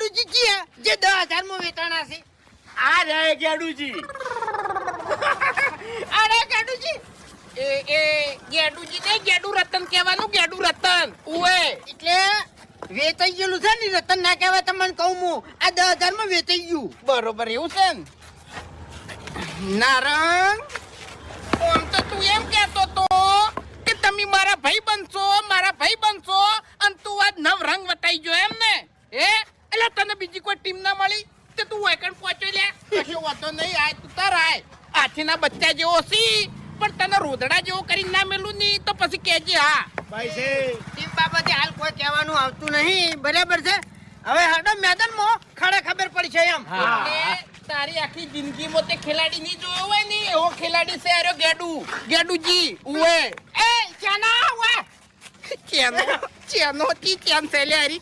ગેડુજી જી જે 10,000 માં વેચાણા છે. આ રે ગેડુજી. અરે ગેડુજી એ ગેડુજી ને ગેડુ રતન કહેવાનું, ગેડુ રતન. ઉએ એટલે વેચાઈ ગયેલું છે ને રતન ના કહેવાય તમને કહું હું. આ 10,000 માં વેચાઈ ગયું. બરોબર એવું છે ને. નારંગ આમ તો તું એમ કહેતો તો કે તમે મારા ભાઈ બનશો, મારા ભાઈ બનશો, અને તું આજ નવ રંગ વટાઈ ગયો એમ ને? એટલે તને બીજી કોઈ ટીમ ના મળી તે તું વેકન પહોંચ્યો લે. કશો વાંધો નહીં, આય તું તાર આય. હાથીના બચ્ચા જેવો સી પણ તને રોદડા જેવો કરીને ના મેલું નહીં તો પછી કહેજે. હા ભાઈ છે ટીમ બાબતે હાલ કોઈ કહેવાનું આવતું નહીં. બરાબર છે. હવે હાડો મેદાનમાં ખડે ખબર પડી છે એમ. એટલે તારી આખી જિંદગીમાં તે ખેલાડી નહીં જોયો હોય ને એવો ખેલાડી છે આર્યો ગેડુ, ગેડુજી. ઉએ એ ચાના ઉએ ચેનો ચેનો તી ચેન છે લે હારી.